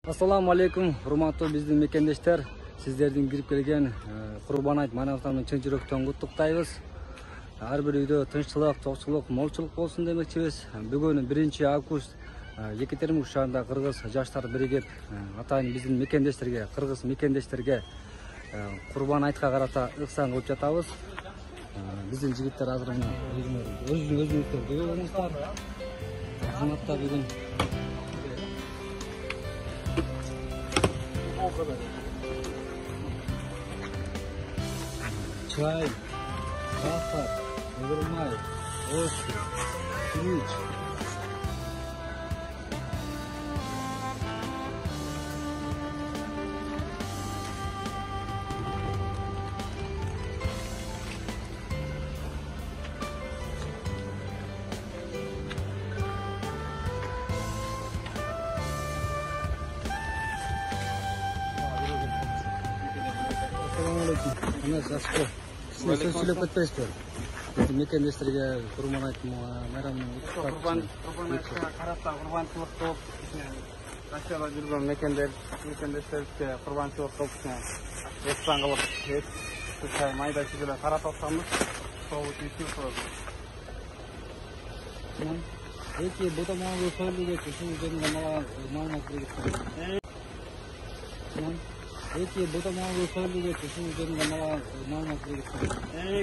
Assalamu alaikum, урматтуу биздин мекендештер. Сиздердин кирип келген Курбан айт майрамыңызды чын жүрөктөн куттуктайбыз. Ар бир үйдө тынччылык, токчулук, молчулук болсун демекчибиз. Бүгүн 1 август Екатеринбург шаарында кыргыз жаштар биригип атайын биздин мекендештерге, кыргыз мекендештерге Курбан айтка карата ыксан кылып жатабыз. Биздин жигиттер азыр мына өзүңүздөр көрүп алыңыздар. Кызматта бүгүн чай, сахар, ырмай, оси, пирич. Сөйлеп кетпейсіздер. Мекендестерге Курбан айт майрамының Курбан айтқа қарата құрбаншылық болып, Россияда жүрген мекендестерге құрбаншылық болып, естан қылып, майда шегелер қарата отсамыз, сол үшін сұрады. Эки ботамаңызды сойлуге түшін üzerinde малымат беріп Эки ботамаңызды сойлуге түшін üzerinde малымат беріп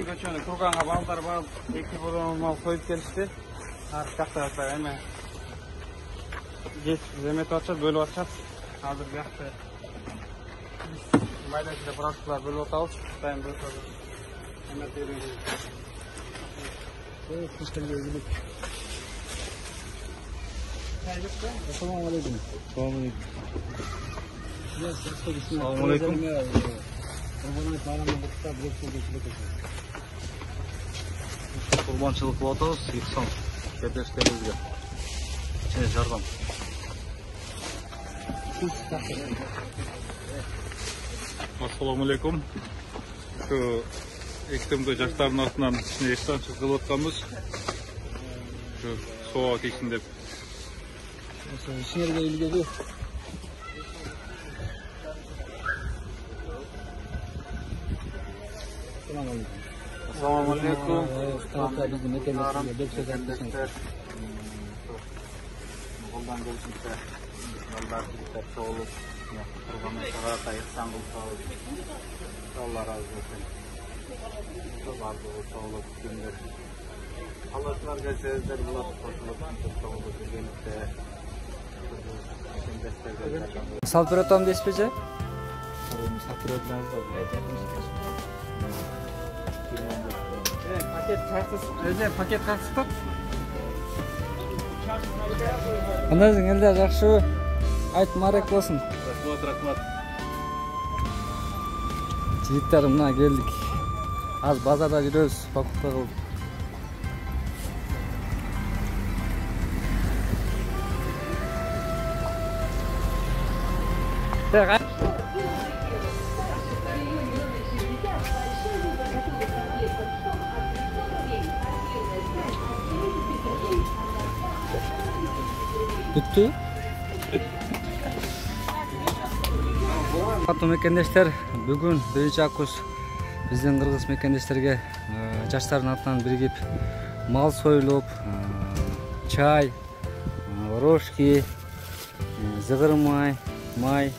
Көчені Курганға балдар бар, эки ботамаңыз мал сойып келішті. Жақта жатыр, әме земет атшат, бөліп атшат. Қазір жақты майда шегелер практикалар бөліп атауыз. Дайын бөліп атауыз. Әме тереңді. Assalamu alaikum. Assalamu alaikum. Kurbançılık болотабыз, ыксан кертештерибизге. Кичине жардам. Assalamu alaikum. Şu ektimde жаштардын артынан кичине эштанчылык кылып атканбыз. Şu сооға кийсин деп. Ишиңерге илгеби. Assalamu alaikum. Биздин мекендестерге бек сөз айтасың. Колдан келишинче балдар жигиттер чогулуп, Курбан айтка карата ыксан кылып, Алла разы болсун. Бардыгы чогулуп күндөр. Аллашылар келсеңиздер булат кошулуп жүргөнүктө. Салып бере атам дейсизби? Салып бере Paket kaçtı? Anladın elder жақсы айт марек болсын. Рахмат. Жигиттер мына келдик. Аз базарда жүрөбүз, покупка кылып. Bitti. Аттуу мекендештер, бүгүн 1 август биздин кыргыз мекендештерге жаштардын атынан биригип мал союлуп, чай, рожки, зыгырмай, май,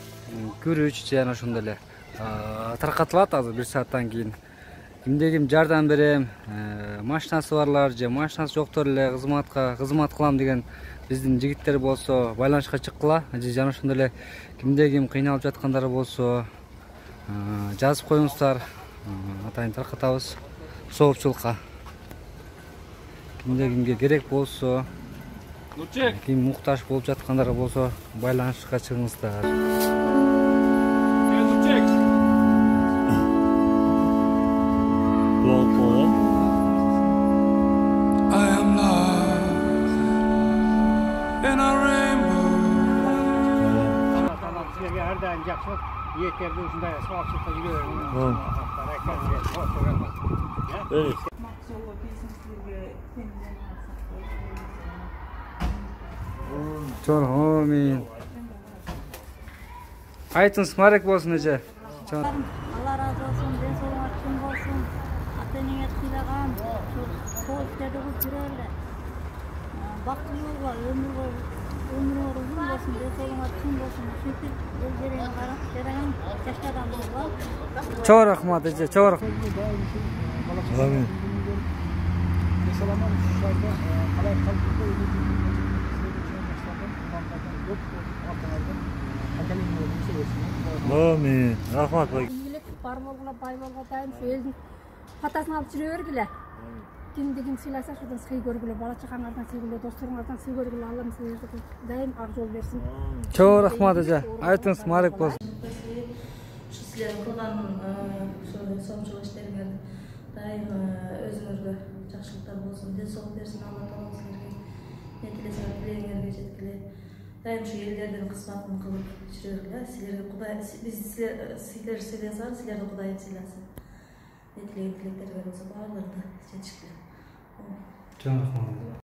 күрүч жана ошондой эле таркатылат азыр 1 сааттан кийин. Кимде ким жардам берем, машинасы барлар же машинасы жоктор эле кызмат кылам деген биздин жигиттер болсо байланышка чыккыла, жана ошондой эле кимде ким кыйналып жаткандар болсо жазып коюңуздар, атайын таркатабыз соопчулукка. Кимде кимге керек болсо, ким муктаж болуп жаткандар болсо байланышка чыгыңыздар. Herden jakşılık, yetkerde uşunday soğukçılıkta gidiyor. Evet. Çok amin. Айтыңыз, маарек болсын эже. Allah razı olsun, ben solun açın olsun. Ateneye kıylagan, sol istedi bu sürerle. Baktı yolga, ömrü uzun olsun, ben solun açın olsun. Şükür, özlerine karak, jaragan, yaşadan olga. Çok rahmat eje, çok rahmat. Amin. Amin. Rahmat bak. İyilik var bolgula, bay bolga dayım şu elin patasını alıp jüre bergile. Kimdi silasa şuradan sıkı görgüle, bala çakanlardan sıkıgüle, dostlarımlardan sıkı görgüle, Allah'ım sizlerdi dayım ar yol versin. Çok rahmat eje. Aytыңыз, mаарек болsun. Şu sizlerin kılgan sonuçluq işlerine dayım özünürge жақшылықтар болсын, денсаулық берсін, Алла Тағала сіздерге не тілесе тілегіңерге жеткіле. Дайым şu елдерден қысматын қылып жүрегіле. Сіздерге Құдай, біз сіздер сыйласаң, сіздерді Құдай сыйласын. Не тілеген тілектерге болса, барларды жетішкіле. Çok rahmat.